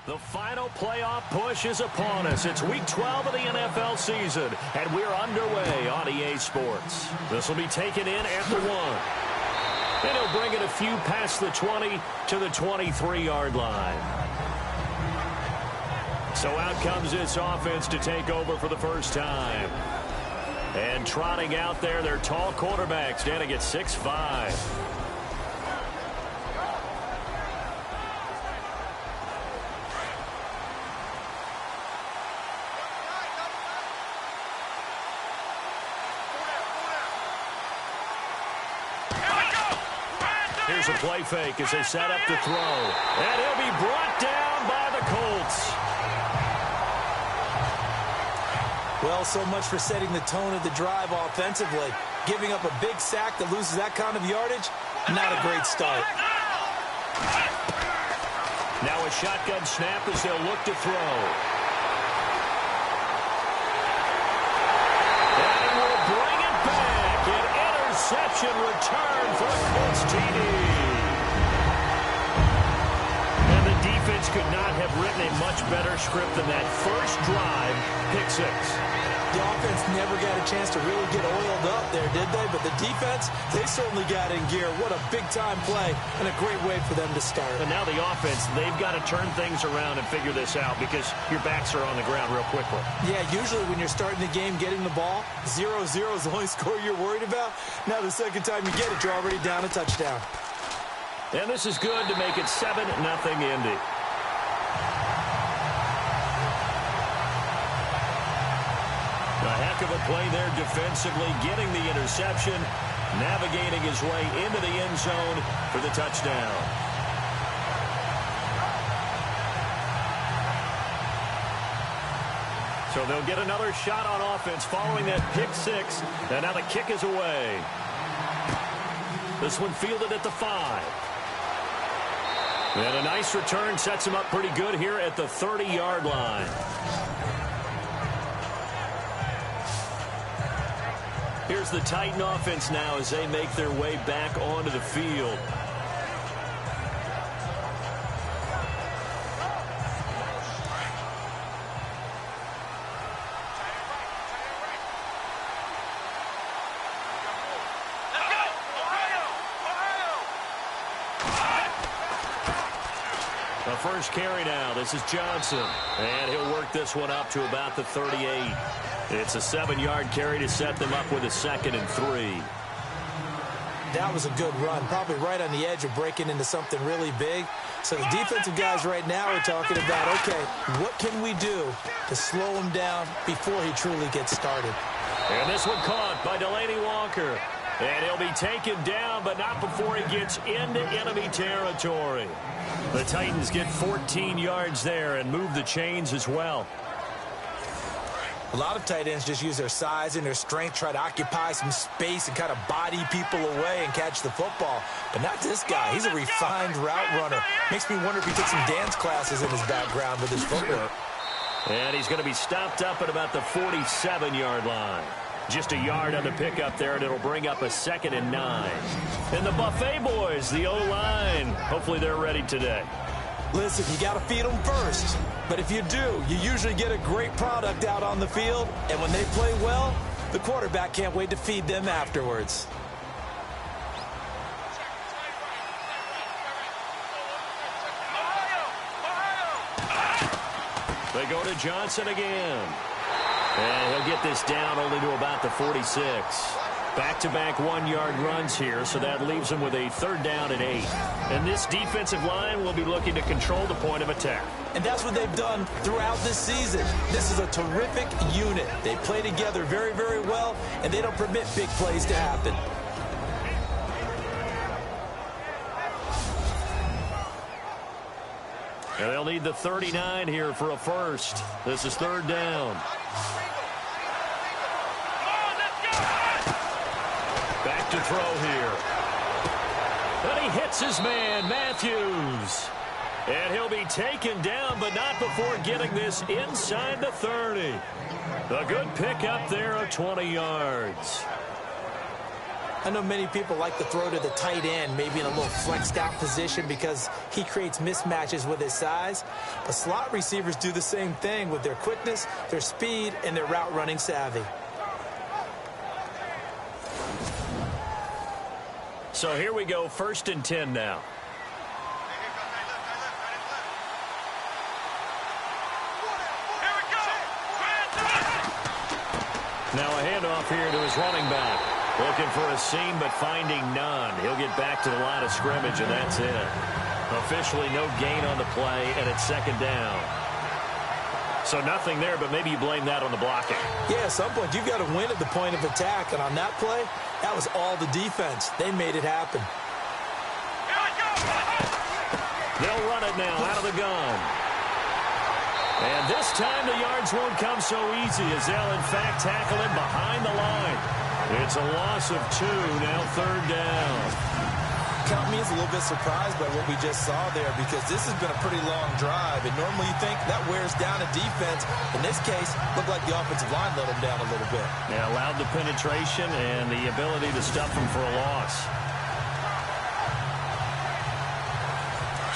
The final playoff push is upon us. It's week 12 of the NFL season, and we're underway on EA Sports. This will be taken in at the 1. And he'll bring it a few past the 20 to the 23-yard line. So out comes this offense to take over for the first time. And trotting out there, their tall quarterback standing at 6'5". Here's a play fake as they set up to throw. And he'll be brought down by the Colts. Well, so much for setting the tone of the drive offensively. Giving up a big sack that loses that kind of yardage, not a great start. Now a shotgun snap as they'll look to throw. And will bring it back. An interception return for the Colts TD. And the defense could not have written a much better script than that first drive, pick 6. The offense never got a chance to really get oiled up there, did they? But the defense, they certainly got in gear. What a big-time play and a great way for them to start. And now the offense, they've got to turn things around and figure this out because your backs are on the ground real quickly. Yeah, usually when you're starting the game getting the ball, 0-0 is the only score you're worried about. Now the second time you get it, you're already down a touchdown. And this is good to make it 7-0 Indy. A heck of a play there defensively, getting the interception, navigating his way into the end zone for the touchdown. So they'll get another shot on offense following that pick 6, and now the kick is away. This one fielded at the 5. And a nice return sets him up pretty good here at the 30-yard line. Here's the Titan offense now as they make their way back onto the field. The first carry now. This is Johnson. And he'll work this one up to about the 38. It's a 7-yard carry to set them up with a 2nd and 3. That was a good run, probably right on the edge of breaking into something really big. So the defensive guys right now are talking about, okay, what can we do to slow him down before he truly gets started? And this one caught by Delaney Walker. And he'll be taken down, but not before he gets into enemy territory. The Titans get 14 yards there and move the chains as well. A lot of tight ends just use their size and their strength, try to occupy some space and kind of body people away and catch the football. But not this guy. He's a refined route runner. Makes me wonder if he took some dance classes in his background with his footwork. And he's going to be stopped up at about the 47-yard line. Just a yard on the pickup there, and it'll bring up a 2nd and 9. And the Buffet boys, the O-line, hopefully they're ready today. Listen, you got to feed them first. But if you do, you usually get a great product out on the field. And when they play well, the quarterback can't wait to feed them afterwards. They go to Johnson again. And he'll get this down only to about the 46. Back-to-back 1-yard runs here, so that leaves him with a 3rd down and 8. And this defensive line will be looking to control the point of attack. And that's what they've done throughout this season. This is a terrific unit. They play together very, very well, and they don't permit big plays to happen. And they'll need the 39 here for a first. This is 3rd down. Back to throw here. And he hits his man, Matthews. And he'll be taken down, but not before getting this inside the 30. A good pickup there of 20 yards. I know many people like to throw to the tight end, maybe in a little flexed out position because he creates mismatches with his size. But slot receivers do the same thing with their quickness, their speed, and their route running savvy. So here we go, 1st and 10 now. Now a handoff here to his running back. Looking for a seam, but finding none. He'll get back to the line of scrimmage, and that's it. Officially no gain on the play, and it's 2nd down. So nothing there, but maybe you blame that on the blocking. Yeah, at some point, you've got to win at the point of attack, and on that play, that was all the defense. They made it happen. They'll run it now out of the gun. And this time the yards won't come so easy as they'll, in fact, tackle him behind the line. It's a loss of 2, now 3rd down. Count me as a little bit surprised by what we just saw there because this has been a pretty long drive, and normally you think that wears down a defense. In this case, looked like the offensive line let him down a little bit. Yeah, allowed the penetration and the ability to stuff him for a loss.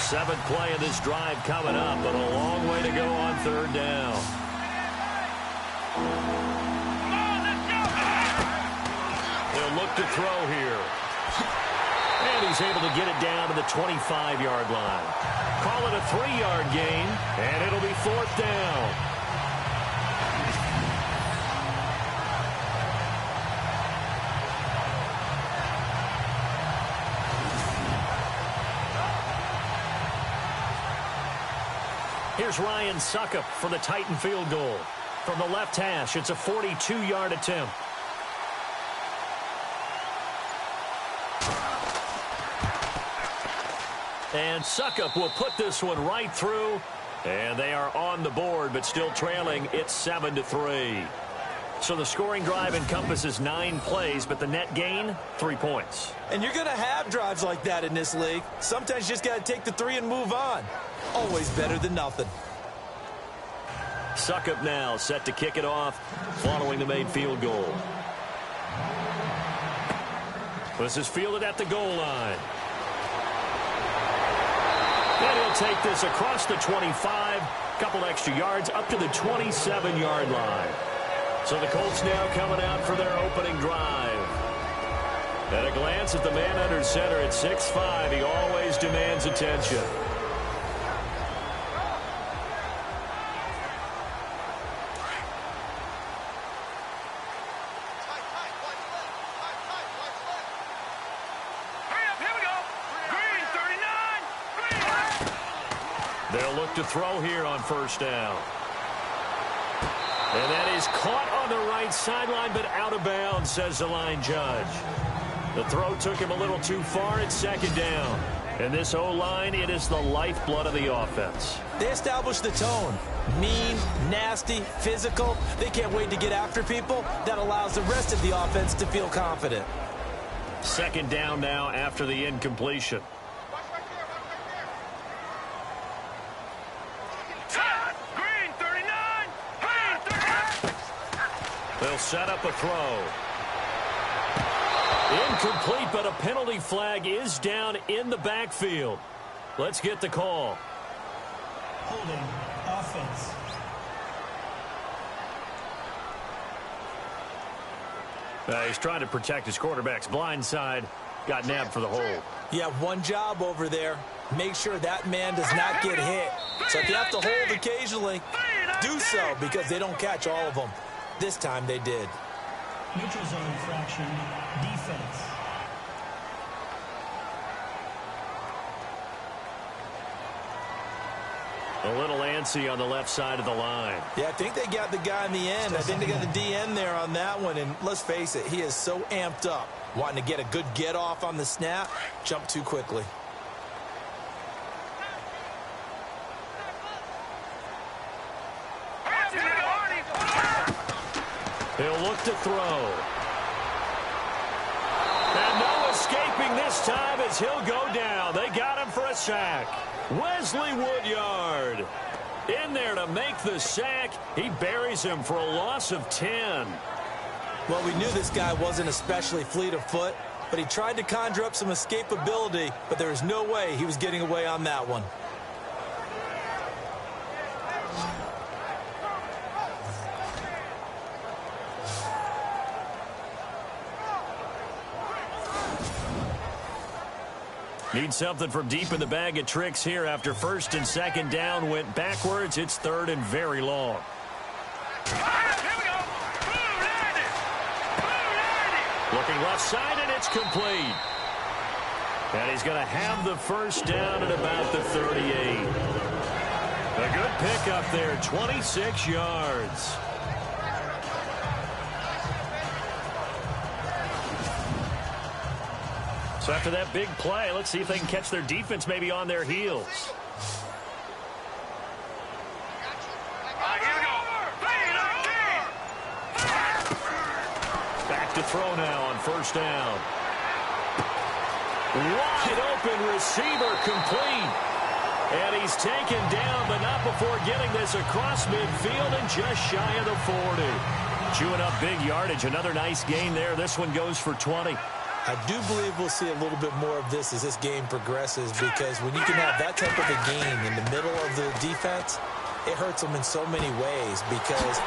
7th play of this drive coming up, but a long way to go on 3rd down. He'll look to throw here. And he's able to get it down to the 25-yard line. Call it a 3-yard gain, and it'll be 4th down. Here's Ryan Suckup for the Titan field goal. From the left hash, it's a 42-yard attempt. And Suckup will put this one right through. And they are on the board, but still trailing. It's 7-3. So the scoring drive encompasses 9 plays, but the net gain, 3 points. And you're going to have drives like that in this league. Sometimes you just got to take the 3 and move on. Always better than nothing. Suckup now set to kick it off following the made field goal. This is fielded at the goal line. And he'll take this across the 25, couple extra yards up to the 27-yard line. So the Colts now coming out for their opening drive. At a glance at the man under center at 6'5", he always demands attention. They'll look to throw here on 1st down. And that is caught on the right sideline, but out of bounds, says the line judge. The throw took him a little too far. It's 2nd down. And this O-line, it is the lifeblood of the offense. They established the tone. Mean, nasty, physical. They can't wait to get after people. That allows the rest of the offense to feel confident. 2nd down now after the incompletion. They'll set up a throw. Incomplete, but a penalty flag is down in the backfield. Let's get the call. Holding offense. He's trying to protect his quarterback's blind side. Got nabbed for the hold. You have one job over there. Make sure that man does not get hit. So if you have to hold occasionally, do so because they don't catch all of them. This time they did. Neutral zone infraction, defense. A little antsy on the left side of the line. Yeah, I think they got the guy in the end. I think they got the DN there on that one. And let's face it, he is so amped up. Wanting to get a good get off on the snap, jump too quickly. He'll look to throw. And no escaping this time as he'll go down. They got him for a sack. Wesley Woodyard in there to make the sack. He buries him for a loss of 10. Well, we knew this guy wasn't especially fleet of foot. but he tried to conjure up some escapability, but there is no way he was getting away on that one. Need something from deep in the bag of tricks here after first and second down went backwards. It's third and very long. Looking left side, and it's complete. And he's going to have the first down at about the 38. A good pickup there, 26 yards. So after that big play, let's see if they can catch their defense maybe on their heels. Back to throw now on first down. Wide open receiver complete. And he's taken down, but not before getting this across midfield and just shy of the 40. Chewing up big yardage. Another nice gain there. This one goes for 20. I do believe we'll see a little bit more of this as this game progresses, because when you can have that type of a game in the middle of the defense, it hurts them in so many ways, because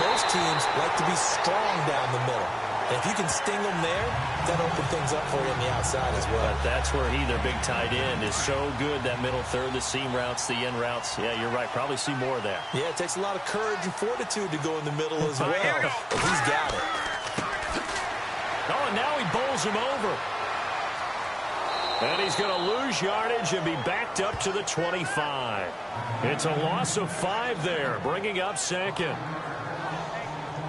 most teams like to be strong down the middle. And if you can sting them there, that opens things up for you on the outside as well. But that's where their big tight end, is so good, that middle third, the seam routes, the in routes. Yeah, you're right. Probably see more of that. Yeah, it takes a lot of courage and fortitude to go in the middle as well. But he's got it. Oh, and now he bowls him over. And he's going to lose yardage and be backed up to the 25. It's a loss of 5 there, bringing up second.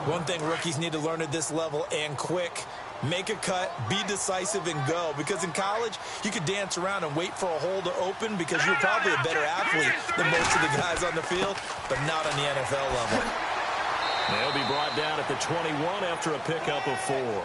One thing rookies need to learn at this level, and quick: make a cut, be decisive, and go. Because in college, you could dance around and wait for a hole to open because you're probably a better athlete than most of the guys on the field, but not on the NFL level. They'll be brought down at the 21 after a pickup of 4.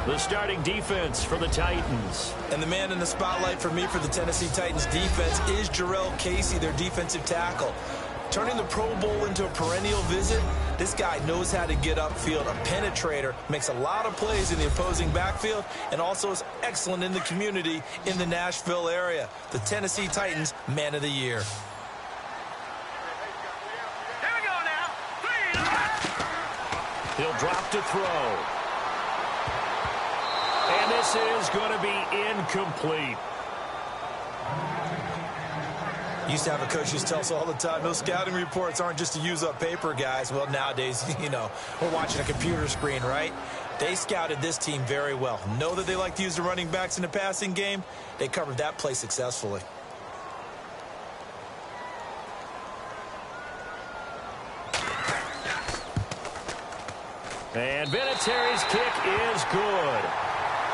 The starting defense for the Titans. And the man in the spotlight for me for the Tennessee Titans defense is Jarrell Casey, their defensive tackle. Turning the Pro Bowl into a perennial visit, this guy knows how to get upfield, a penetrator, makes a lot of plays in the opposing backfield, and also is excellent in the community in the Nashville area. The Tennessee Titans Man of the Year. Here we go now. He'll drop to throw. And this is going to be incomplete. Used to have a coach used to tell us all the time, those scouting reports aren't just to use up paper, guys. Well, nowadays, we're watching a computer screen, right? They scouted this team very well. Know that they like to use the running backs in the passing game. They covered that play successfully. And Vinatieri's kick is good.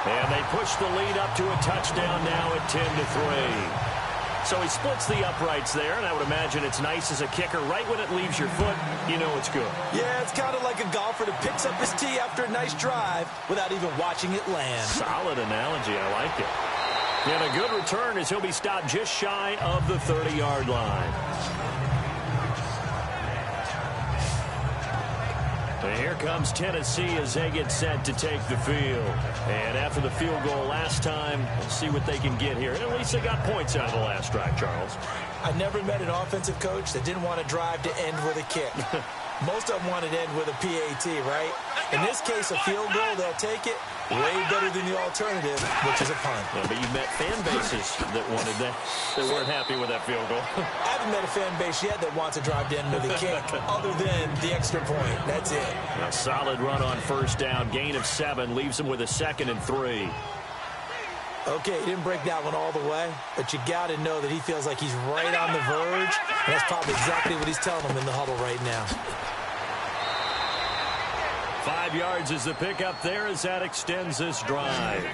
And they push the lead up to a touchdown now at 10-3. So he splits the uprights there, and I would imagine it's nice as a kicker. Right when it leaves your foot, you know it's good. Yeah, it's kind of like a golfer that picks up his tee after a nice drive without even watching it land. Solid analogy. I like it. And a good return as he'll be stopped just shy of the 30-yard line. And here comes Tennessee as they get set to take the field. And after the field goal last time, we'll see what they can get here. And at least they got points out of the last drive, Charles. I never met an offensive coach that didn't want to drive to end with a kick. Most of them wanted to end with a PAT, right? In this case, a field goal, they'll take it. Way better than the alternative, which is a punt. Yeah, but you met fan bases that wanted that, that weren't happy with that field goal. I haven't met a fan base yet that wants to drive to end with a kick, other than the extra point. That's it. A solid run on first down. Gain of 7 leaves him with a 2nd and 3. Okay, he didn't break that one all the way, but you got to know that he feels like he's right on the verge, and that's probably exactly what he's telling them in the huddle right now. 5 yards is the pickup there as that extends this drive.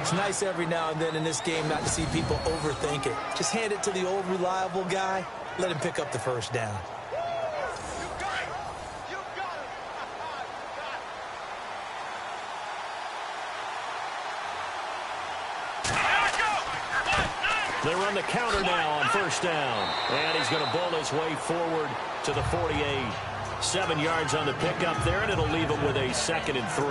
It's nice every now and then in this game not to see people overthink it. Just hand it to the old reliable guy. Let him pick up the first down. They run the counter now on first down. And he's going to bowl his way forward to the 48. 7 yards on the pickup there, and it'll leave him with a 2nd and 3.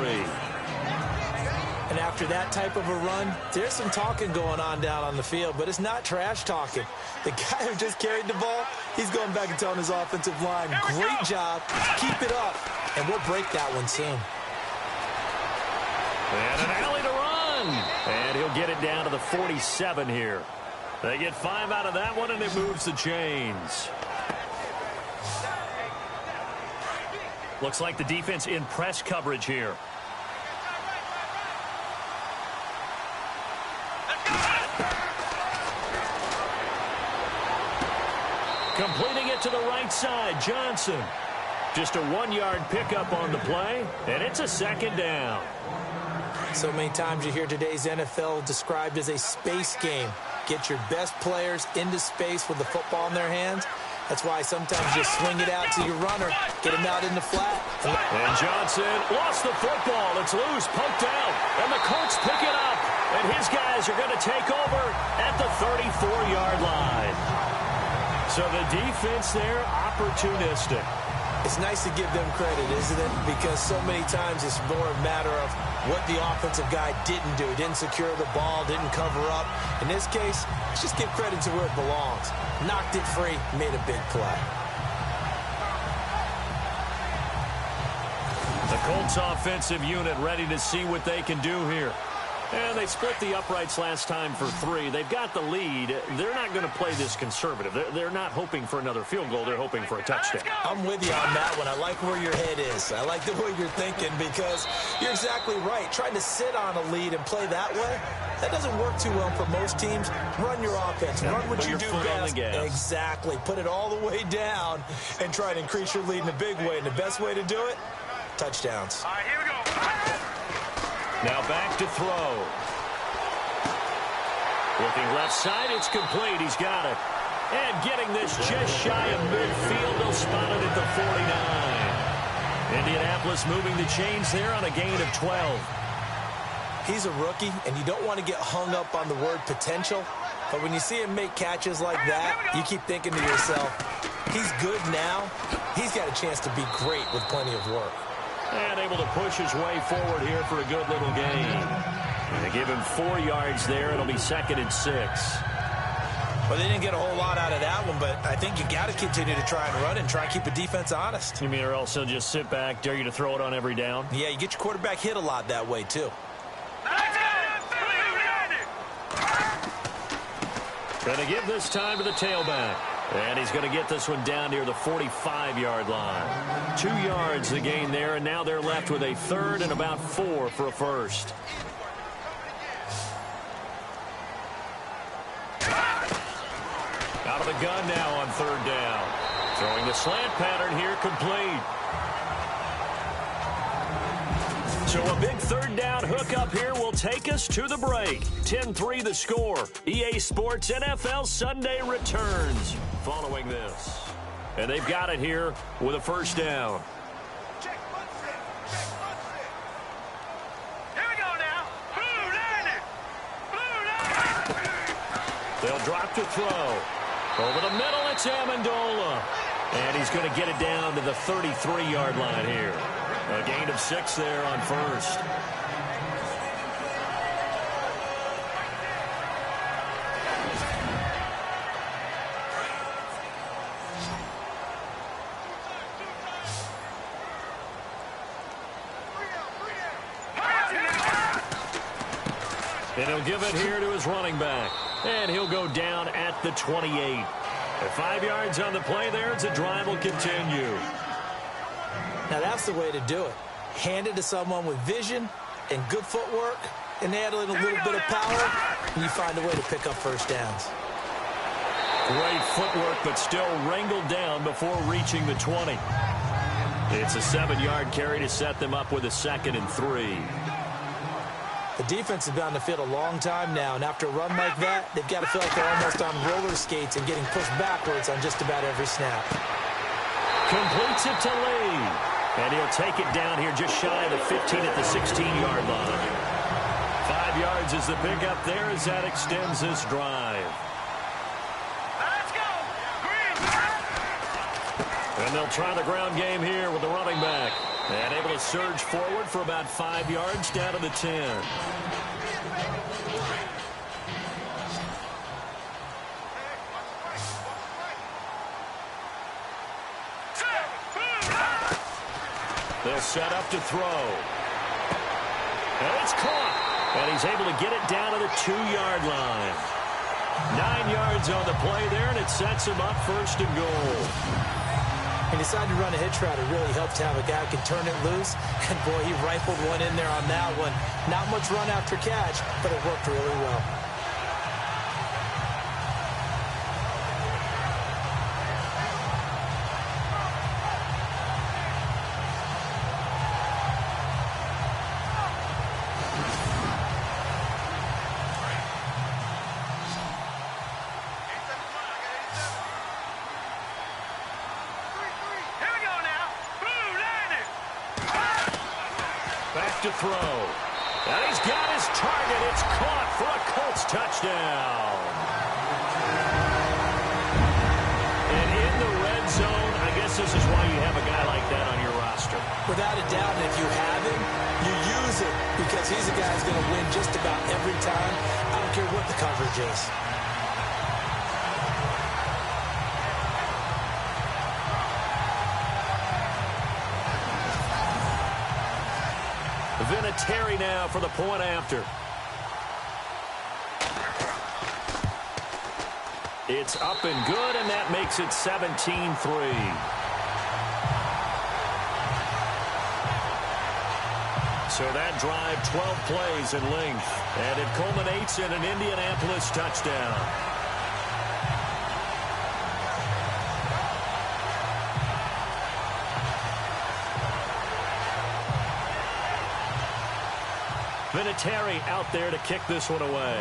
And after that type of a run, there's some talking going on down on the field, but it's not trash talking. The guy who just carried the ball, he's going back and telling his offensive line, great job, keep it up, and we'll break that one soon. And an alley to run. And he'll get it down to the 47 here. They get 5 out of that one, and it moves the chains. Looks like the defense in press coverage here. Completing it to the right side, Johnson. Just a 1-yard pickup on the play, and it's a 2nd down. So many times you hear today's NFL described as a space game. Get your best players into space with the football in their hands. That's why sometimes you swing it out to your runner, get him out in the flat. And Johnson lost the football. It's loose, poked out, and the Colts pick it up. And his guys are going to take over at the 34-yard line. So the defense there, opportunistic. It's nice to give them credit, isn't it? Because so many times it's more a matter of what the offensive guy didn't do. Didn't secure the ball, didn't cover up. In this case, let's just give credit to where it belongs. Knocked it free, made a big play. The Colts offensive unit ready to see what they can do here. And they split the uprights last time for 3. They've got the lead. They're not going to play this conservative. They're not hoping for another field goal. They're hoping for a touchdown. I'm with you on that one. I like where your head is. I like the way you're thinking because you're exactly right. Trying to sit on a lead and play that way, that doesn't work too well for most teams. Run your offense. Run what you do best. Exactly. Put it all the way down and try to increase your lead in a big way. And the best way to do it, touchdowns. All right, here we go. Now back to throw. Looking left side, it's complete. He's got it. And getting this just shy of midfield. They'll spot it at the 49. Indianapolis moving the chains there on a gain of 12. He's a rookie, and you don't want to get hung up on the word potential. But when you see him make catches like that, you keep thinking to yourself, he's good now. He's got a chance to be great with plenty of work. And able to push his way forward here for a good little gain. They give him 4 yards there. It'll be 2nd and 6. Well, they didn't get a whole lot out of that one, but I think you got to continue to try and run and try and keep the defense honest. You mean or else he'll just sit back, dare you to throw it on every down? Yeah, you get your quarterback hit a lot that way, too. Going to give this time to the tailback. And he's going to get this one down near the 45-yard line. 2 yards the gain there, and now they're left with a 3rd and about 4 for a first. Out of the gun now on 3rd down. Throwing the slant pattern here, complete. So a big 3rd down hookup here will take us to the break. 10-3 the score. EA Sports NFL Sunday returns following this. And they've got it here with a 1st down. Here we go now. Blue line. Blue line. They'll drop to throw. Over the middle, it's Amendola. And he's going to get it down to the 33-yard line here. A gain of 6 there on 1st. And he'll give it here to his running back. And he'll go down at the 28. At 5 yards on the play there, as the drive will continue. Now, that's the way to do it. Hand it to someone with vision and good footwork, and add in a little bit of power, and you find a way to pick up 1st downs. Great footwork, but still wrangled down before reaching the 20. It's a 7-yard carry to set them up with a 2nd and 3. The defense has been on the field a long time now, and after a run like that, they've got to feel like they're almost on roller skates and getting pushed backwards on just about every snap. Completes it to Lee. And he'll take it down here just shy of the 15 at the 16-yard line. 5 yards is the pickup there as that extends this drive. And they'll try the ground game here with the running back. And able to surge forward for about 5 yards down to the 10. They'll set up to throw. And it's caught. And he's able to get it down to the 2-yard line. 9 yards on the play there, and it sets him up first and goal. He decided to run a hitch route. It really helped to have a guy who can turn it loose. And, boy, he rifled one in there on that one. Not much run after catch, but it worked really well. To throw. And he's got his target. It's caught for a Colts touchdown. And in the red zone, I guess this is why you have a guy like that on your roster. Without a doubt, and if you have him, you use it because he's a guy who's going to win just about every time. I don't care what the coverage is. Vinatieri now for the point after. It's up and good, and that makes it 17-3. So that drive, 12 plays in length, and it culminates in an Indianapolis touchdown. Vinatieri out there to kick this one away.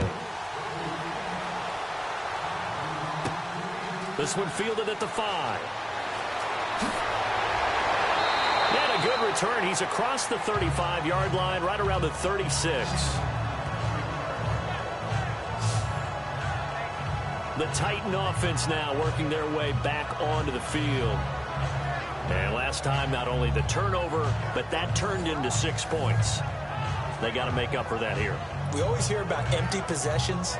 This one fielded at the 5. And a good return. He's across the 35-yard line, right around the 36. The Titan offense now working their way back onto the field. And last time, not only the turnover, but that turned into 6 points. They got to make up for that here. We always hear about empty possessions,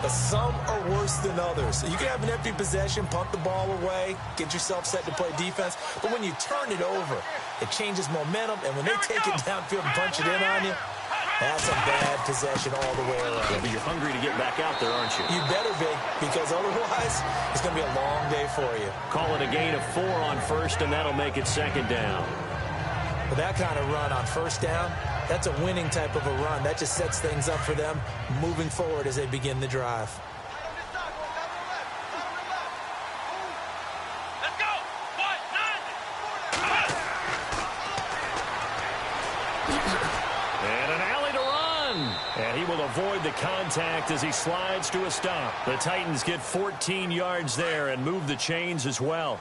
but some are worse than others. So you can have an empty possession, punt the ball away, get yourself set to play defense. But when you turn it over, it changes momentum. And when they take it downfield and punch it in on you, that's a bad possession all the way around. Yeah, but you're hungry to get back out there, aren't you? You better be, because otherwise it's going to be a long day for you. Call it a gain of 4 on first, and that'll make it 2nd down. With that kind of run on first down, that's a winning type of a run. That just sets things up for them moving forward as they begin the drive. Let's go. And an alley to run. And he will avoid the contact as he slides to a stop. The Titans get 14 yards there and move the chains as well.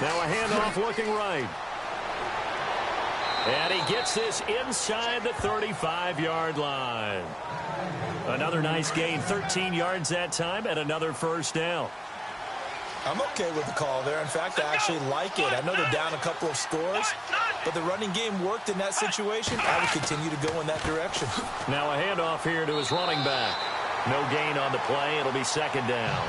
Now a handoff looking right. And he gets this inside the 35-yard line. Another nice gain, 13 yards that time, and another first down. I'm okay with the call there. In fact, I actually like it. I know they're down a couple of scores, but the running game worked in that situation. I would continue to go in that direction. Now a handoff here to his running back. No gain on the play. It'll be 2nd down.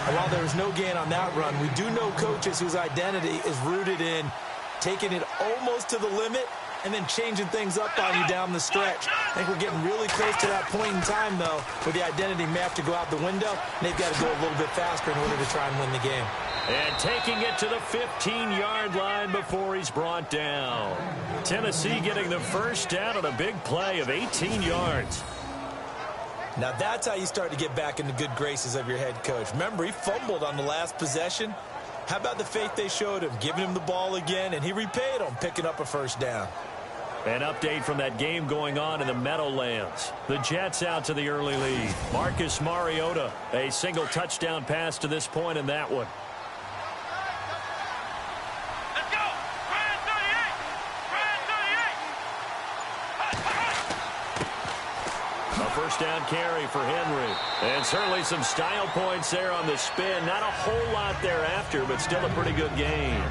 And while there was no gain on that run, we do know coaches whose identity is rooted in taking it almost to the limit and then changing things up on you down the stretch. I think we're getting really close to that point in time, though, where the identity may have to go out the window, and they've got to go a little bit faster in order to try and win the game. And taking it to the 15-yard line before he's brought down. Tennessee getting the first down on a big play of 18 yards. Now that's how you start to get back in the good graces of your head coach. Remember, he fumbled on the last possession. How about the faith they showed him, giving him the ball again, and he repaid them, picking up a first down. An update from that game going on in the Meadowlands. The Jets out to the early lead. Marcus Mariota, a single touchdown pass to this point in that one. Let's go. Brand 38. Brand 38. first down carry for Henry. And certainly some style points there on the spin. Not a whole lot thereafter, but still a pretty good gain.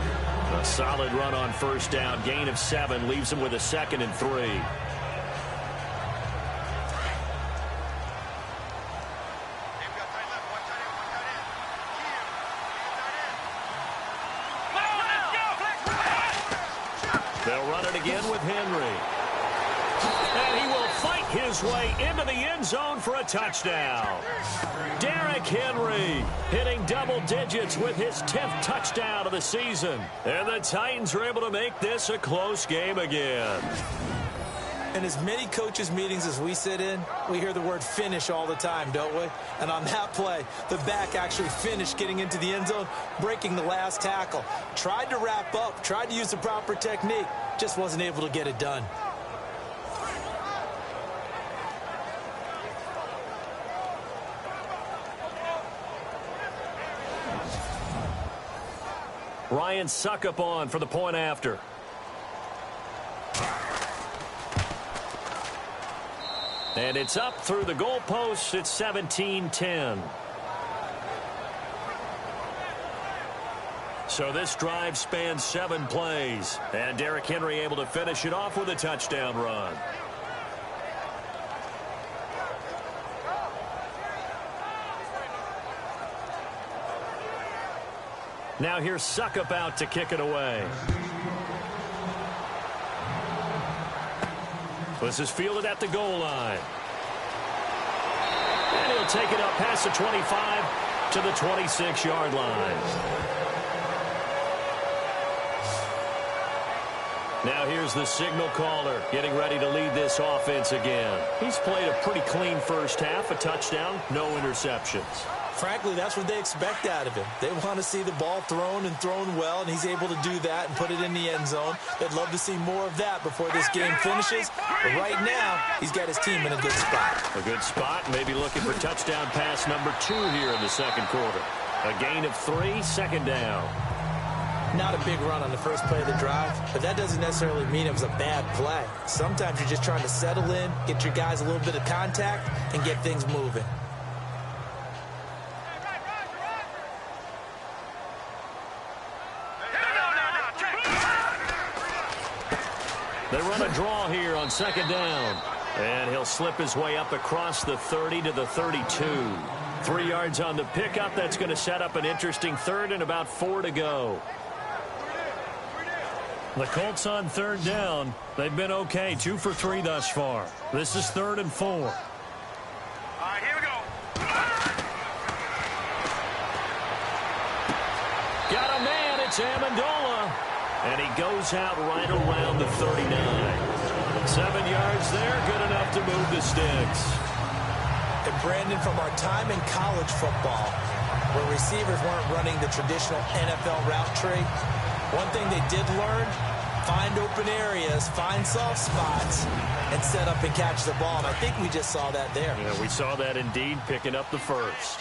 A solid run on first down. Gain of 7 leaves him with a 2nd and 3. They'll run it again with Henry. And he will fight his way into the end zone for a touchdown. Derrick Henry hitting double digits with his 10th touchdown of the season. And the Titans are able to make this a close game again. In as many coaches' meetings as we sit in, we hear the word finish all the time, don't we? And on that play, the back actually finished getting into the end zone, breaking the last tackle. Tried to wrap up, tried to use the proper technique, just wasn't able to get it done. Ryan Suckup on for the point after. And it's up through the goalposts. It's 17-10. So this drive spans 7 plays. And Derrick Henry able to finish it off with a touchdown run. Now here's Suckup out to kick it away. This is fielded at the goal line. And he'll take it up past the 25 to the 26-yard line. Now here's the signal caller getting ready to lead this offense again. He's played a pretty clean first half, a touchdown, no interceptions. Frankly, that's what they expect out of him. They want to see the ball thrown and thrown well, and he's able to do that and put it in the end zone. They'd love to see more of that before this game finishes. But right now, he's got his team in a good spot. A good spot, maybe looking for touchdown pass number 2 here in the second quarter. A gain of 3, second down. Not a big run on the first play of the drive, but that doesn't necessarily mean it was a bad play. Sometimes you're just trying to settle in, get your guys a little bit of contact, and get things moving. They run a draw here on second down. And he'll slip his way up across the 30 to the 32. 3 yards on the pickup. That's going to set up an interesting third and about 4 to go. The Colts on third down. They've been okay. 2 for 3 thus far. This is 3rd and 4. All right, here we go. Got a man. It's Amendola. And he goes out right around the 39. 7 yards there. Good enough to move the sticks. And Brandon, from our time in college football, where receivers weren't running the traditional NFL route tree, one thing they did learn, find open areas, find soft spots, and set up and catch the ball. And I think we just saw that there. Yeah, we saw that indeed, picking up the first.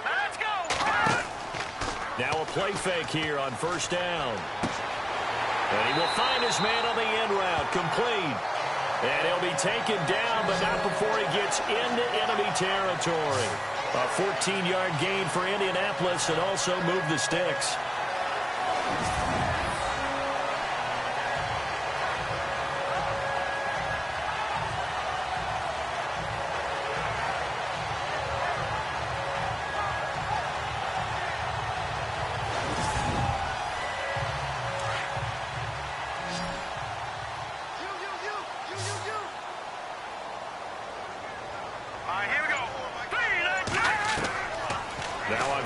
Let's go. Now a play fake here on first down. And he will find his man on the end route, complete. And he'll be taken down, but not before he gets into enemy territory. A 14-yard gain for Indianapolis and also move the sticks.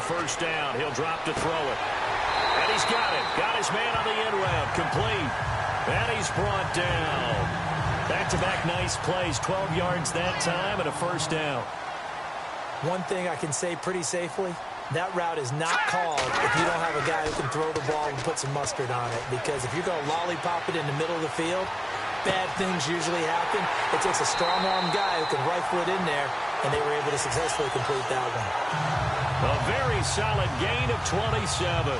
First down, he'll drop to throw it. And he's got it. Got his man on the end route, complete. And he's brought down. Back-to-back nice plays, 12 yards that time and a first down. One thing I can say pretty safely, that route is not called if you don't have a guy who can throw the ball and put some mustard on it. Because if you're going to lollipop it in the middle of the field, bad things usually happen. It takes a strong-arm guy who can rifle it in there, and they were able to successfully complete that one. A very solid gain of 27.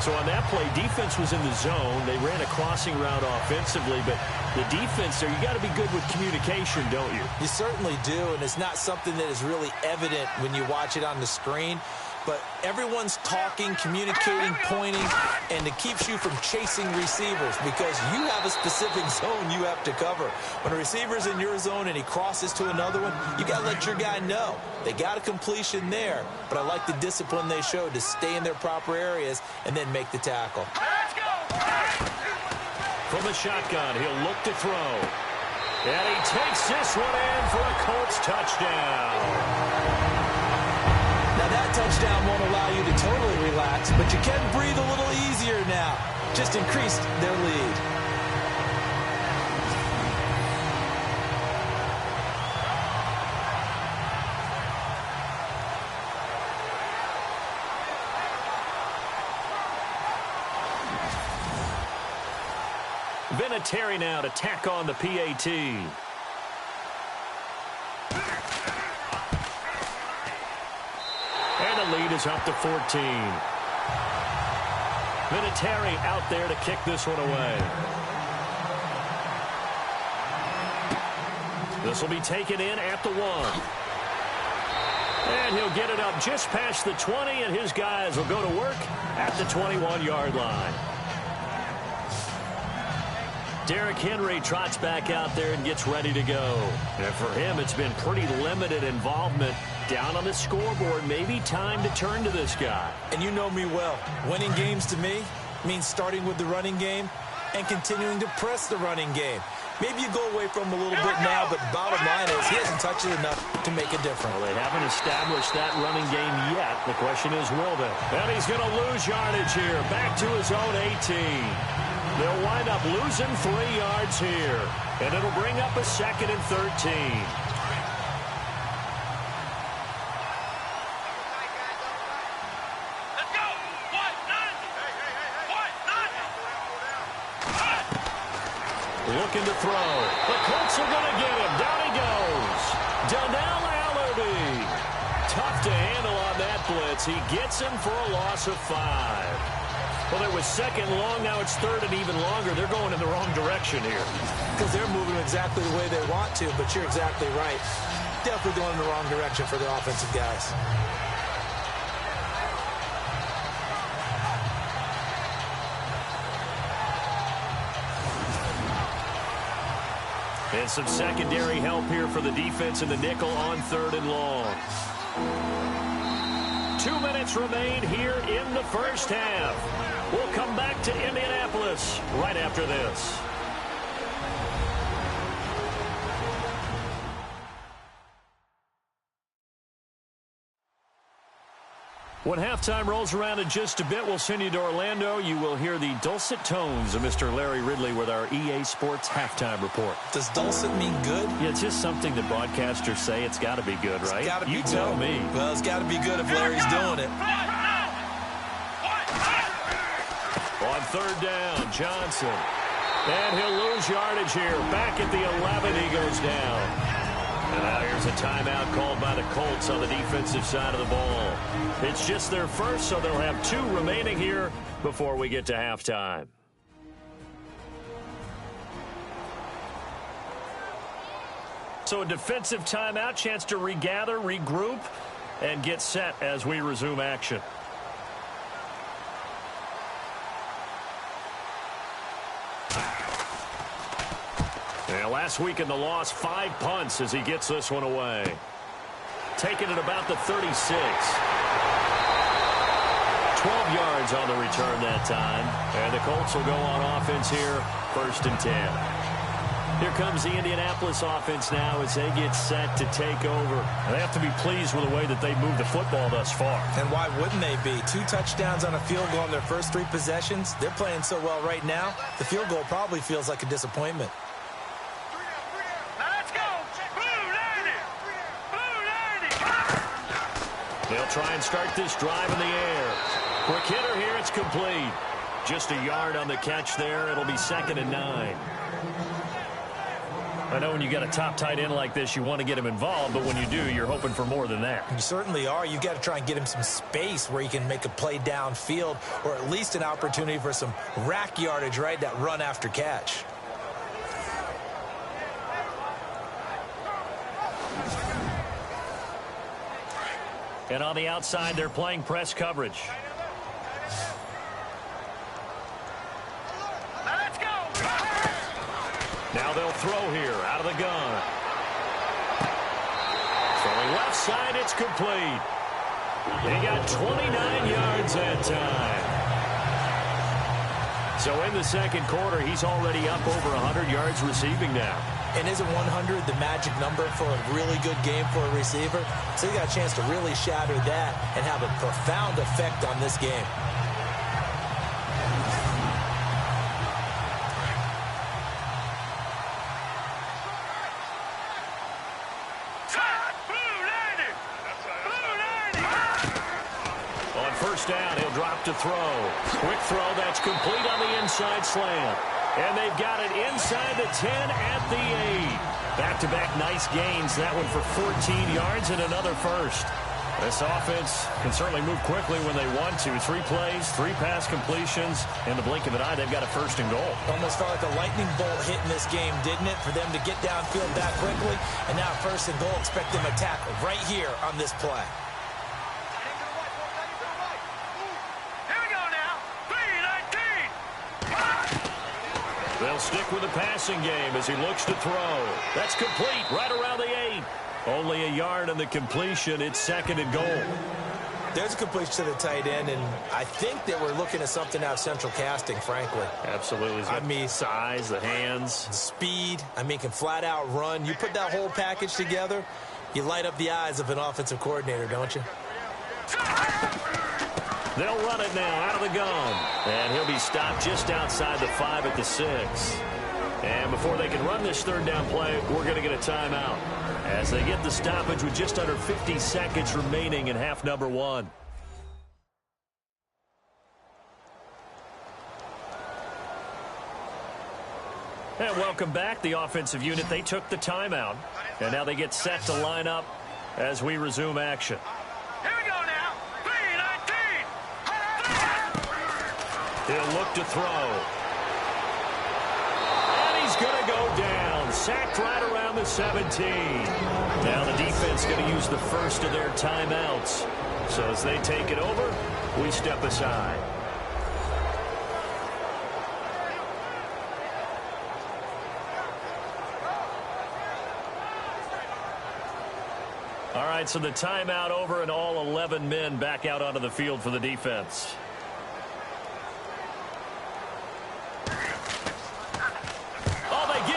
So on that play, defense was in the zone. They ran a crossing route offensively, but the defense there, you got to be good with communication, don't you? You certainly do, and it's not something that is really evident when you watch it on the screen. But everyone's talking, communicating, pointing, and it keeps you from chasing receivers because you have a specific zone you have to cover. When a receiver's in your zone and he crosses to another one, you got to let your guy know. They got a completion there, but I like the discipline they showed to stay in their proper areas and then make the tackle. From the shotgun, he'll look to throw. And he takes this one in for a Colts touchdown. Now that touchdown won't allow you to totally relax, but you can breathe a little easier now. Just increased their lead. Vinatieri now to tack on the PAT. And the lead is up to 14. Vinatieri out there to kick this one away. This will be taken in at the 1. And he'll get it up just past the 20, and his guys will go to work at the 21-yard line. Derrick Henry trots back out there and gets ready to go. And for him, it's been pretty limited involvement down on the scoreboard. Maybe time to turn to this guy. And you know me well. Winning games to me means starting with the running game and continuing to press the running game. Maybe you go away from him a little bit now, but the bottom line is he hasn't touched it enough to make a difference. Well, they haven't established that running game yet. The question is, will they? And he's going to lose yardage here. Back to his own 18. They'll wind up losing 3 yards here. And it'll bring up a 2nd and 13. Let's go. What? None. Looking to throw. The Colts are going to get him. Down he goes. Donnell Allerby. Tough to handle on that blitz. He gets him for a loss of 5. Well, it was 2nd long. Now it's 3rd and even longer. They're going in the wrong direction here. Because they're moving exactly the way they want to, but you're exactly right. Definitely going in the wrong direction for the offensive guys. And some secondary help here for the defense in the nickel on 3rd and long. 2 minutes remain here in the first half. We'll come back to Indianapolis right after this. When halftime rolls around in just a bit, we'll send you to Orlando. You will hear the dulcet tones of Mr. Larry Ridley with our EA Sports halftime report. Does dulcet mean good? Yeah, it's just something that broadcasters say. It's got to be good, right? It's got to be you good. Tell me. Well, it's got to be good if Larry's doing it. On 3rd down, Johnson. And he'll lose yardage here. Back at the 11, he goes down. And now here's a timeout called by the Colts on the defensive side of the ball. It's just their first, so they'll have 2 remaining here before we get to halftime. So a defensive timeout, chance to regather, regroup, and get set as we resume action. And last week in the loss, 5 punts as he gets this one away. Taking it about the 36. 12 yards on the return that time. And the Colts will go on offense here, 1st and 10. Here comes the Indianapolis offense now as they get set to take over. And they have to be pleased with the way that they've moved the football thus far. And why wouldn't they be? 2 touchdowns on a field goal in their first 3 possessions. They're playing so well right now, the field goal probably feels like a disappointment. They'll try and start this drive in the air. Quick hitter here, it's complete. Just a yard on the catch there. It'll be 2nd and 9. I know when you got a top tight end like this, you want to get him involved, but when you do, you're hoping for more than that. You certainly are. You've got to try and get him some space where he can make a play downfield, or at least an opportunity for some rack yardage, right? That run after catch. And on the outside, they're playing press coverage. Let's go. Now they'll throw here out of the gun. Throwing left side, it's complete. He got 29 yards that time. So in the second quarter, he's already up over 100 yards receiving now. And isn't 100 the magic number for a really good game for a receiver? So you got a chance to really shatter that and have a profound effect on this game. On first down, he'll drop to throw. Quick throw, that's complete on the inside slant. And they've got it inside the 10 at the 8. Back-to-back nice gains. That one for 14 yards and another first. This offense can certainly move quickly when they want to. 3 plays, 3 pass completions. In the blink of an eye, they've got a first and goal. Almost felt like a lightning bolt hit in this game, didn't it? For them to get downfield that quickly. And now first and goal, expect them to tackle right here on this play. They'll stick with the passing game as he looks to throw. That's complete right around the 8. Only a yard on the completion. It's second and goal. There's a completion to the tight end, and I think that we're looking at something out of central casting, frankly. Absolutely. I mean, size, the hands. Speed. I mean, can flat out run. You put that whole package together, you light up the eyes of an offensive coordinator, don't you? They'll run it now out of the gun. And he'll be stopped just outside the 5 at the 6. And before they can run this third down play, we're going to get a timeout as they get the stoppage with just under 50 seconds remaining in half number 1. And welcome back. The offensive unit, they took the timeout. And now they get set to line up as we resume action. Here we go now. 3-19. He'll look to throw. And he's going to go down. Sacked right around the 17. Now the defense going to use the first of their timeouts. So as they take it over, we step aside. All right, so the timeout over and all 11 men back out onto the field for the defense.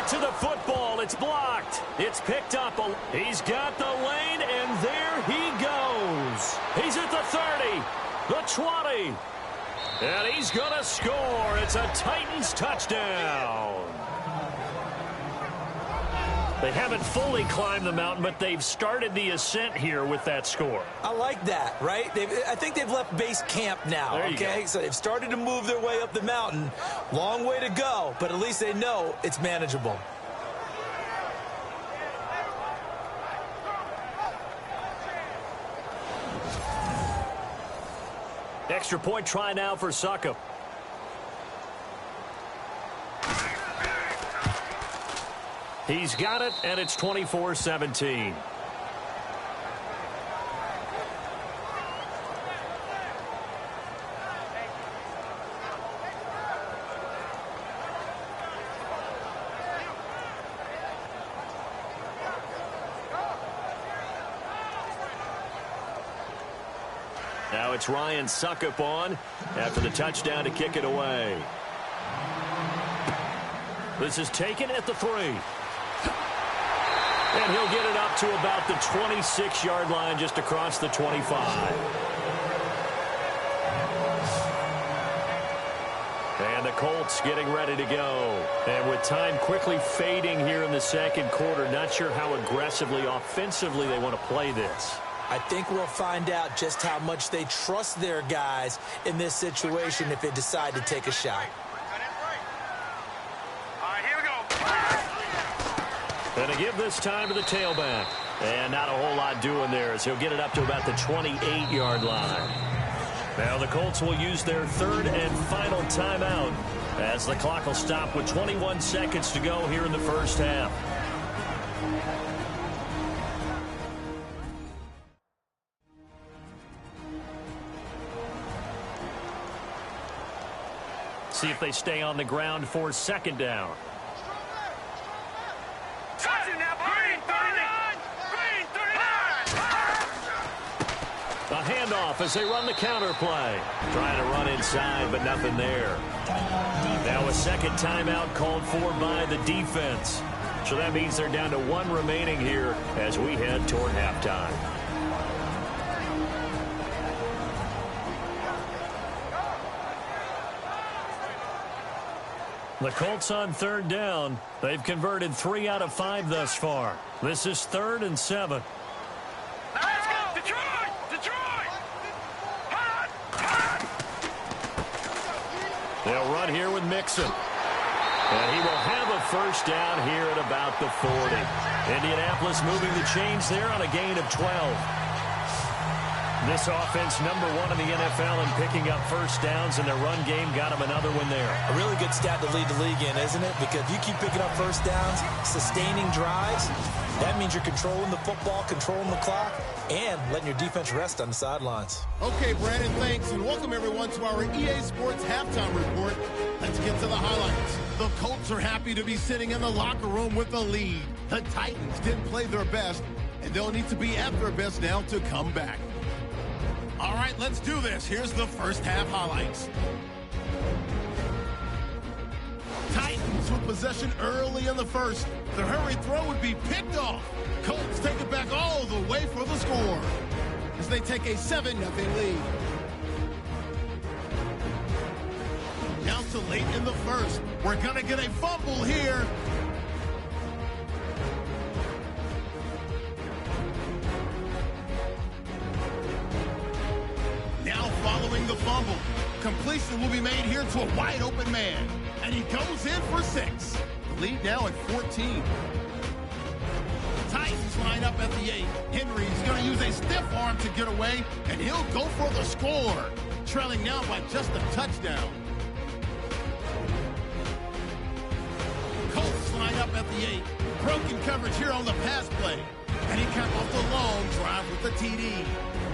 To the football. It's blocked. It's picked up. He's got the lane, and there he goes. He's at the 30, the 20, and he's going to score. It's a Titans touchdown. They haven't fully climbed the mountain, but they've started the ascent here with that score. I like that, right? I think they've left base camp now, okay? So they've started to move their way up the mountain. Long way to go, but at least they know it's manageable. Extra point try now for Succop. He's got it, and it's 24-17. Now it's Ryan Succop on after the touchdown to kick it away. This is taken at the 3. And he'll get it up to about the 26-yard line just across the 25. And the Colts getting ready to go. And with time quickly fading here in the second quarter, not sure how aggressively, offensively they want to play this. I think we'll find out just how much they trust their guys in this situation if they decide to take a shot. And to give this time to the tailback. And not a whole lot doing there as he'll get it up to about the 28-yard line. Now the Colts will use their third and final timeout as the clock will stop with 21 seconds to go here in the first half. See if they stay on the ground for second down. A handoff as they run the counter play. Trying to run inside, but nothing there. Now a second timeout called for by the defense. So that means they're down to one remaining here as we head toward halftime. The Colts on third down. They've converted 3 out of 5 thus far. This is 3rd and 7. Let's go, Detroit! Detroit! They'll run here with Mixon. And he will have a first down here at about the 40. Indianapolis moving the chains there on a gain of 12. This offense #1 in the NFL in picking up first downs, and their run game got them another one there. A really good stat to lead the league in, isn't it? Because you keep picking up first downs, sustaining drives, that means you're controlling the football, controlling the clock, and letting your defense rest on the sidelines. Okay, Brandon, thanks, and welcome everyone to our EA Sports Halftime Report. Let's get to the highlights. The Colts are happy to be sitting in the locker room with the lead. The Titans didn't play their best, and they'll need to be at their best now to come back. All right, let's do this. Here's the first half highlights. Titans with possession early in the first. The hurry throw would be picked off. Colts take it back all the way for the score as they take a 7-0 lead. Now to late in the first. We're going to get a fumble here. Now following the fumble, completion will be made here to a wide open man. And he goes in for 6. The lead now at 14. Titans line up at the 8. Henry's going to use a stiff arm to get away, and he'll go for the score. Trailing now by just a touchdown. Colts line up at the 8. Broken coverage here on the pass play. And he capped off the long drive with the TD.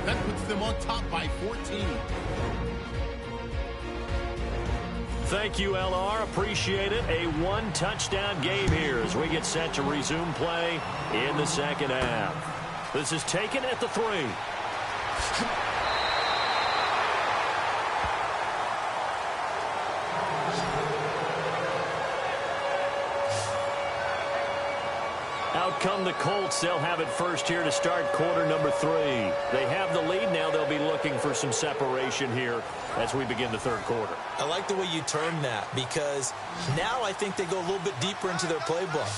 That puts them on top by 14. Thank you, LR. Appreciate it. A one-touchdown game here as we get set to resume play in the second half. This is taken at the 3. Out come the Colts. They'll have it first here to start quarter number 3. They have the lead. Now they'll be looking for some separation here as we begin the third quarter. I like the way you term that because now I think they go a little bit deeper into their playbook.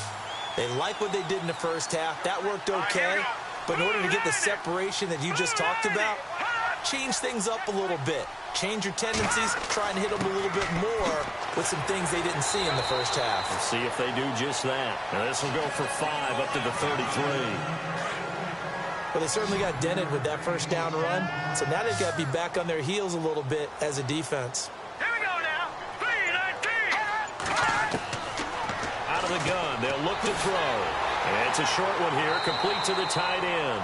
They like what they did in the first half. That worked okay. But in order to get the separation that you just talked about, change things up a little bit. Change your tendencies, try and hit them a little bit more with some things they didn't see in the first half. Let's see if they do just that. Now this will go for 5 up to the 33. Well, they certainly got dented with that first down run, so now they've got to be back on their heels a little bit as a defense. Here we go now. 3-19. Out of the gun, they'll look to throw. And it's a short one here, complete to the tight end.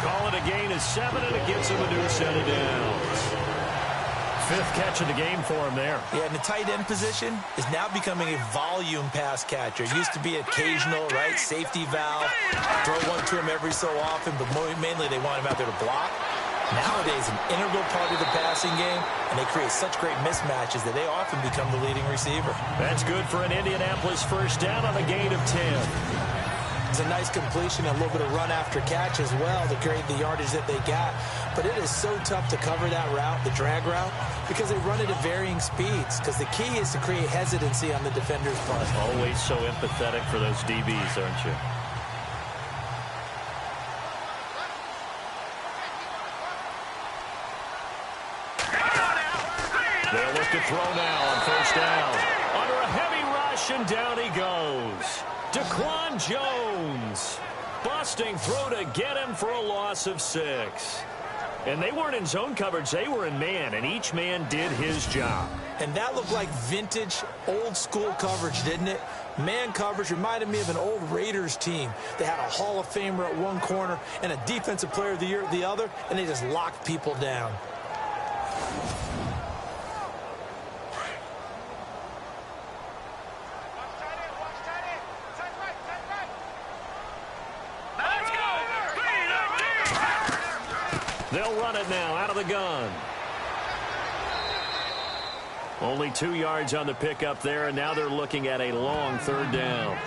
Call it a gain of 7, and it gets him a new set of downs. 5th catch of the game for him there. Yeah, and the tight end position is now becoming a volume pass catcher. It used to be occasional, right, safety valve, throw one to him every so often, but mainly they want him out there to block. Nowadays, an integral part of the passing game, and they create such great mismatches that they often become the leading receiver. That's good for an Indianapolis first down on a gain of 10. It's a nice completion, a little bit of run after catch as well to create the yardage that they got. But it is so tough to cover that route, the drag route, because they run it at varying speeds. Because the key is to create hesitancy on the defender's part. Always so empathetic for those DBs, aren't you? They'll look to throw now on first down. Under a heavy rush, and down he goes. Daquan Jones busting through to get him for a loss of 6. And they weren't in zone coverage. They were in man, and each man did his job. And that looked like vintage, old-school coverage, didn't it? Man coverage reminded me of an old Raiders team. They had a Hall of Famer at one corner and a Defensive Player of the Year at the other, and they just locked people down. They'll run it now out of the gun. Only 2 yards on the pickup there, and now they're looking at a long 3rd down.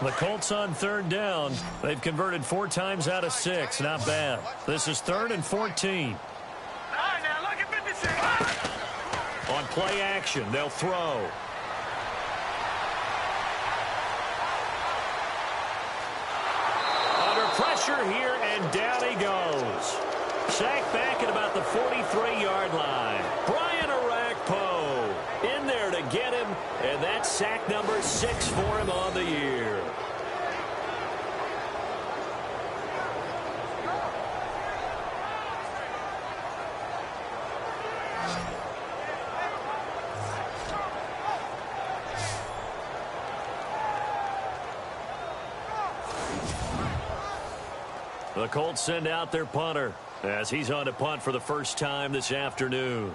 The Colts on 3rd down. They've converted 4 times out of 6. Not bad. This is 3rd and 14. On play action, they'll throw. Pressure here, and down he goes. Sacked back at about the 43-yard line. Brian Arakpo in there to get him, and that's sack number 6 for him on the year. The Colts send out their punter as he's on to punt for the first time this afternoon.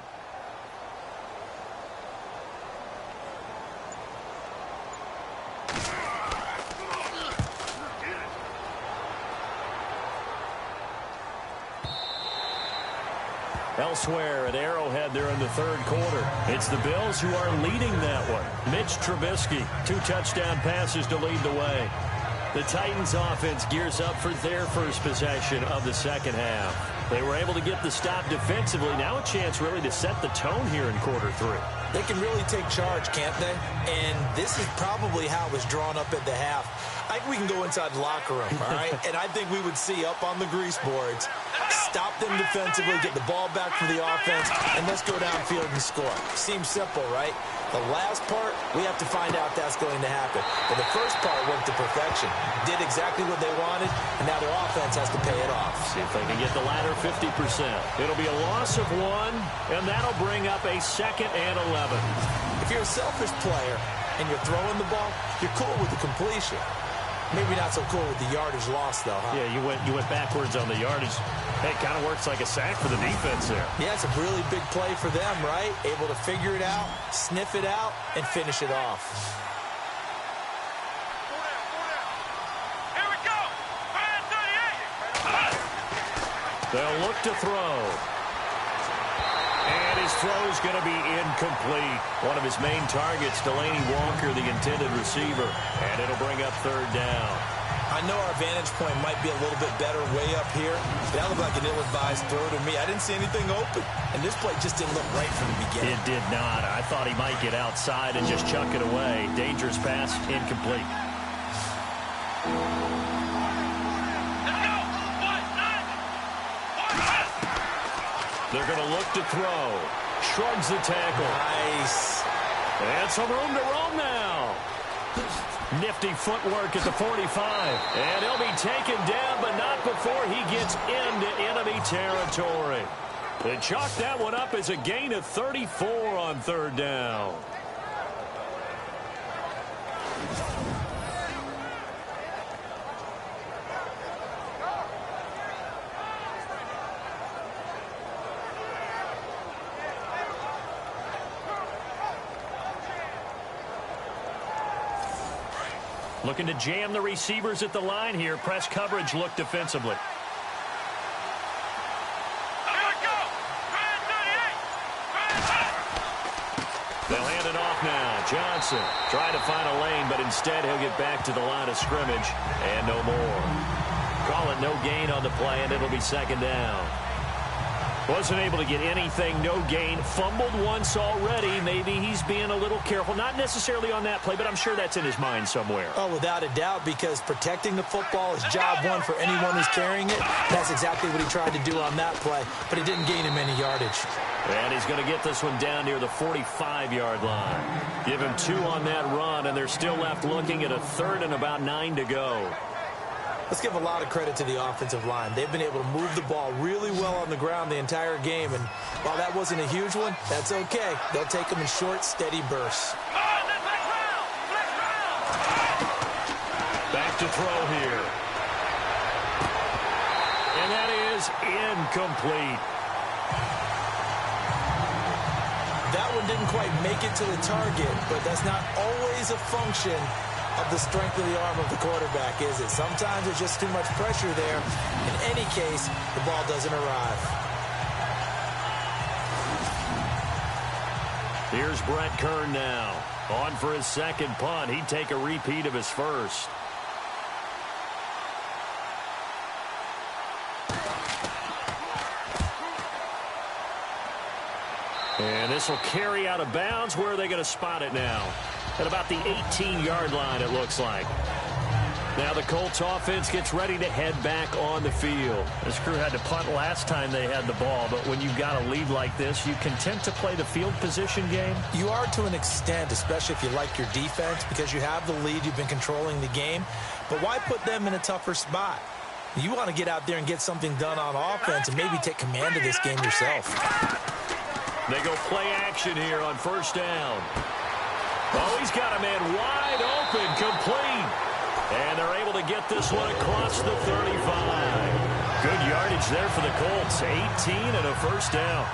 Elsewhere at Arrowhead, they're in the 3rd quarter. It's the Bills who are leading that one. Mitch Trubisky, 2 touchdown passes to lead the way. The Titans offense gears up for their first possession of the 2nd half. They were able to get the stop defensively. Now a chance really to set the tone here in quarter 3. They can really take charge, can't they? And this is probably how it was drawn up at the half. I think we can go inside the locker room, all right? And I think we would see up on the grease boards, stop them defensively, get the ball back for the offense, and let's go downfield and score. Seems simple, right? The last part, we have to find out that's going to happen. But the first part went to perfection. Did exactly what they wanted, and now their offense has to pay it off. See if they can get the latter 50%. It'll be a loss of 1, and that'll bring up a 2nd and 11. If you're a selfish player and you're throwing the ball, you're cool with the completion. Maybe not so cool with the yardage loss, though, huh? Yeah, you went backwards on the yardage. Hey, it kind of works like a sack for the defense there. Yeah, it's a really big play for them, right? Able to figure it out, sniff it out, and finish it off. Here we go. 538. They'll look to throw. And his throw's going to be incomplete. One of his main targets, Delaney Walker, the intended receiver. And it'll bring up 3rd down. I know our vantage point might be a little bit better way up here, but that looked like an ill-advised throw to me. I didn't see anything open, and this play just didn't look right from the beginning. It did not. I thought he might get outside and just chuck it away. Dangerous pass, incomplete. They're going to look to throw. Shrugs the tackle. Nice. And some room to roam now. Nifty footwork at the 45. And he'll be taken down, but not before he gets into enemy territory. They chalk that one up as a gain of 34 on 3rd down. Looking to jam the receivers at the line here. Press coverage look defensively. They'll hand it off now. Johnson trying to find a lane, but instead he'll get back to the line of scrimmage and no more. Call it no gain on the play, and it'll be 2nd down. Wasn't able to get anything, no gain. Fumbled once already. Maybe he's being a little careful. Not necessarily on that play, but I'm sure that's in his mind somewhere. Oh, without a doubt, because protecting the football is job one for anyone who's carrying it. That's exactly what he tried to do on that play, but it didn't gain him any yardage. And he's going to get this one down near the 45-yard line. Give him 2 on that run, and they're still left looking at a 3rd and about 9 to go. Let's give a lot of credit to the offensive line. They've been able to move the ball really well on the ground the entire game, and while that wasn't a huge one, that's okay. They'll take them in short, steady bursts. Back to throw here. And that is incomplete. That one didn't quite make it to the target, but that's not always a function of the strength of the arm of the quarterback, is it? Sometimes there's just too much pressure there. In any case, the ball doesn't arrive. Here's Brett Kern now. On for his second punt. He'd take a repeat of his first. And this will carry out of bounds. Where are they going to spot it now? At about the 18-yard line, it looks like. Now the Colts offense gets ready to head back on the field. This crew had to punt last time they had the ball, but when you've got a lead like this, you content to play the field position game? You are to an extent, especially if you like your defense, because you have the lead, you've been controlling the game. But why put them in a tougher spot? You want to get out there and get something done on offense and maybe take command of this game yourself. They go play action here on first down. Oh, he's got a man wide open, complete. And they're able to get this one across the 35. Good yardage there for the Colts. 18 and a first down.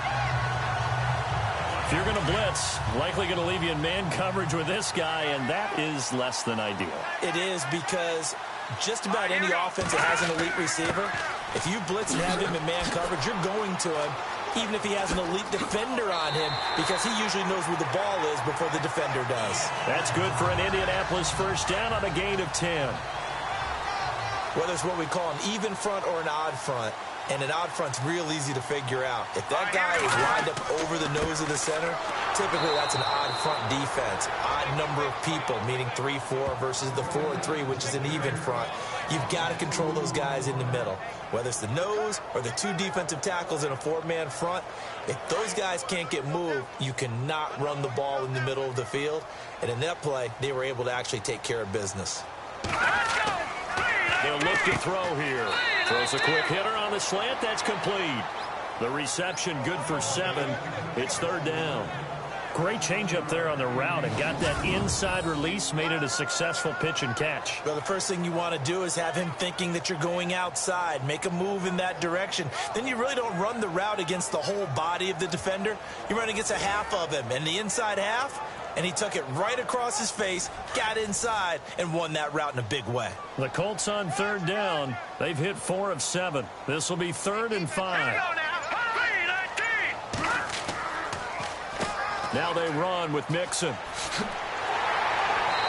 If you're going to blitz, likely going to leave you in man coverage with this guy, and that is less than ideal. It is, because just about any offense that has an elite receiver, if you blitz and have him in man coverage, you're going to him, even if he has an elite defender on him, because he usually knows where the ball is before the defender does. That's good for an Indianapolis first down on a gain of 10. Whether it's what we call an even front or an odd front, and an odd front's real easy to figure out. If that guy is lined up over the nose of the center, typically that's an odd front defense. Odd number of people, meaning 3-4 versus the 4-3, which is an even front. You've got to control those guys in the middle. Whether it's the nose or the 2 defensive tackles in a 4-man front, if those guys can't get moved, you cannot run the ball in the middle of the field. And in that play, they were able to actually take care of business. They'll look to throw here. Throws a quick hitter on the slant. That's complete. The reception good for 7. It's third down. Great change up there on the route and got that inside release, made it a successful pitch and catch. Well, the first thing you want to do is have him thinking that you're going outside, make a move in that direction. Then you really don't run the route against the whole body of the defender. You run against a half of him, and the inside half, and he took it right across his face, got inside, and won that route in a big way. The Colts on third down. They've hit 4 of 7. This will be 3rd and 5. Now they run with Mixon.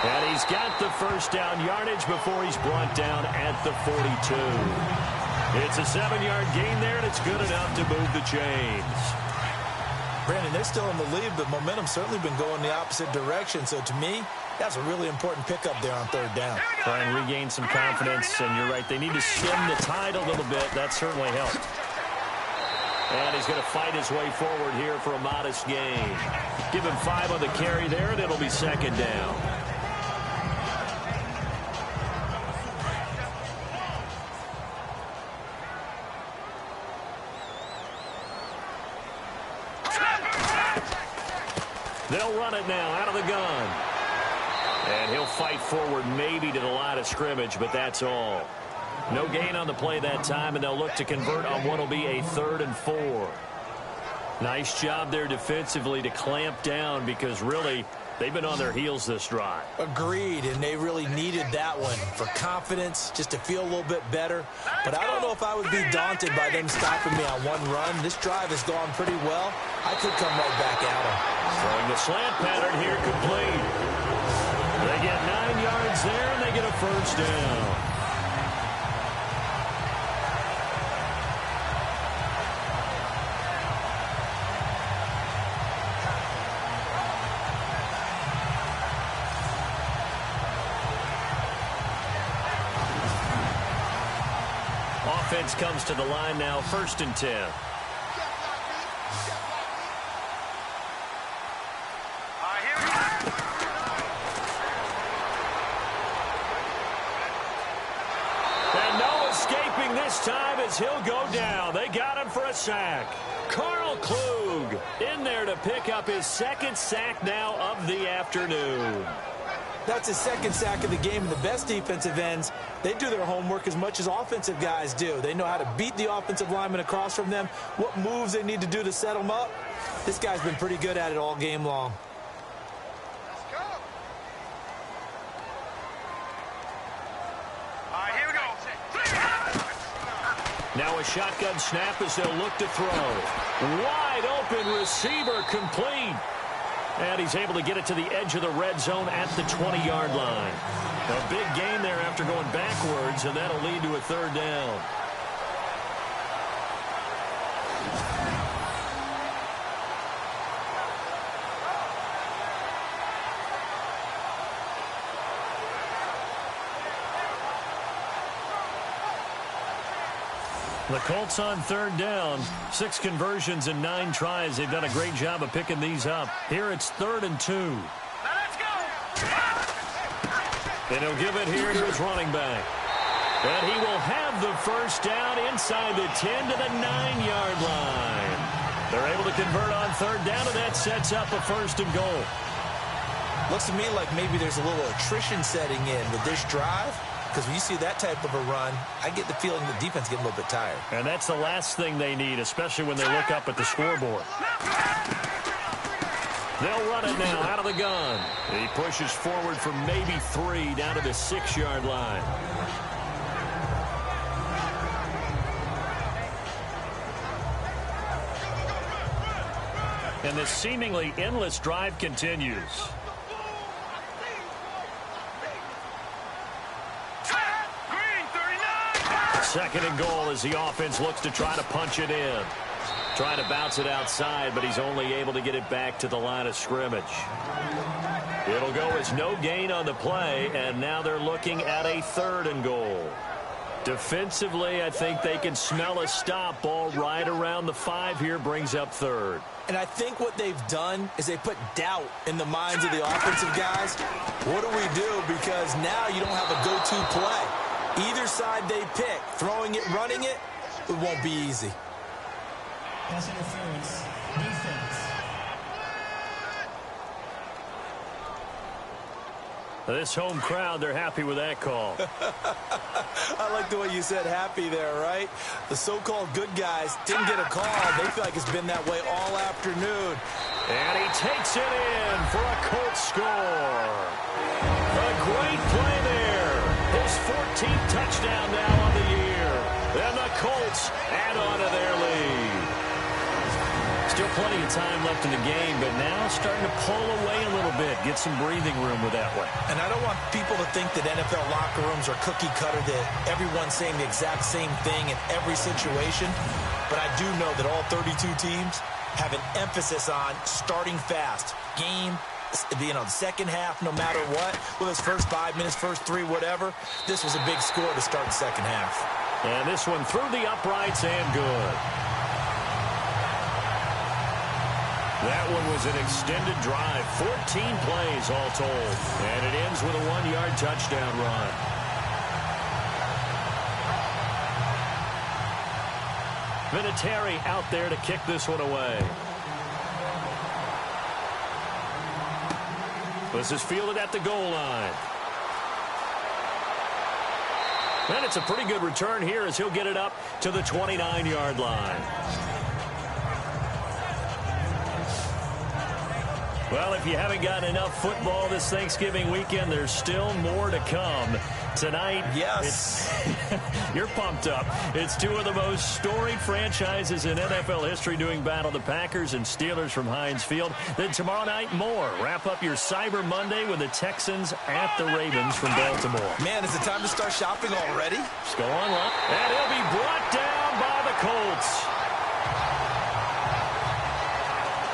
And he's got the first down yardage before he's brought down at the 42. It's a 7-yard gain there, and it's good enough to move the chains. Brandon, they're still in the lead, but momentum's certainly been going the opposite direction. So to me, that's a really important pickup there on third down. Try and regain some confidence, and you're right, they need to stem the tide a little bit. That certainly helped. And he's going to fight his way forward here for a modest gain. Give him 5 on the carry there, and it'll be second down. They'll run it now out of the gun. And he'll fight forward maybe to the line of scrimmage, but that's all. No gain on the play that time, and they'll look to convert on what will be a 3rd and 4. Nice job there defensively to clamp down, because really they've been on their heels this drive. Agreed, and they really needed that one for confidence, just to feel a little bit better. But I don't know if I would be daunted by them stopping me on one run. This drive has gone pretty well. I could come right back at them. Throwing the slant pattern here, complete. They get 9 yards there, and they get a first down. offense comes to the line now, 1st and 10. And no escaping this time as he'll go down. They got him for a sack. Carl Klug in there to pick up his 2nd sack now of the afternoon. That's his 2nd sack of the game, and the best defensive ends, they do their homework as much as offensive guys do. They know how to beat the offensive lineman across from them, what moves they need to do to set them up. This guy's been pretty good at it all game long. Let's go. All right, here we go. Now a shotgun snap as they'll look to throw. Wide open receiver complete. And he's able to get it to the edge of the red zone at the 20-yard line. A big gain there after going backwards, and that'll lead to a 3rd down. The Colts on 3rd down. 6 conversions and 9 tries. They've done a great job of picking these up. Here it's 3rd and 2. Now let's go. And he'll give it here to his running back. And he will have the 1st down inside the 10 to the 9-yard line. They're able to convert on 3rd down, and that sets up a 1st and goal. Looks to me like maybe there's a little attrition setting in with this drive. Because when you see that type of a run, I get the feeling the defense getting a little bit tired. And that's the last thing they need, especially when they look up at the scoreboard. They'll run it now out of the gun. He pushes forward for maybe 3 down to the 6-yard line. And this seemingly endless drive continues. 2nd and goal as the offense looks to try to punch it in. Trying to bounce it outside, but he's only able to get it back to the line of scrimmage. It'll go as no gain on the play, and now they're looking at a 3rd and goal. Defensively, I think they can smell a stop. Ball right around the 5 here brings up 3rd. And I think what they've done is they put doubt in the minds of the offensive guys. What do we do? Because now you don't have a go-to play. Either side they pick, throwing it, running it, it won't be easy. Pass interference. Defense. This home crowd, they're happy with that call. I like the way you said happy there, right? The so-called good guys didn't get a call. They feel like it's been that way all afternoon. And he takes it in for a Colts score. A great play there. His 14th touchdown now on the year. And the Colts add on to their lead. Still plenty of time left in the game, but now starting to pull away a little bit. Get some breathing room with that one. And I don't want people to think that NFL locker rooms are cookie cutter, that everyone's saying the exact same thing in every situation. But I do know that all 32 teams have an emphasis on starting fast. Game, being on the second half, no matter what. Whether it's first 5 minutes, first 3, whatever. This was a big score to start the second half. And this one through the uprights and good. That one was an extended drive. 14 plays all told. And it ends with a 1-yard touchdown run. Vinatieri out there to kick this one away. This is fielded at the goal line. And it's a pretty good return here as he'll get it up to the 29-yard line. Well, if you haven't gotten enough football this Thanksgiving weekend, there's still more to come. Tonight, yes, you're pumped up. It's two of the most storied franchises in NFL history doing battle, the Packers and Steelers from Heinz Field. Then tomorrow night, more. Wrap up your Cyber Monday with the Texans at the Ravens from Baltimore. Man, is it time to start shopping already? Just go online. And he'll be brought down by the Colts.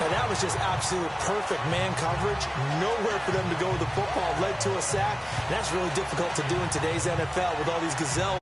And that was just absolute perfect man coverage. Nowhere for them to go with the football. Led to a sack. And that's really difficult to do in today's NFL with all these gazelles.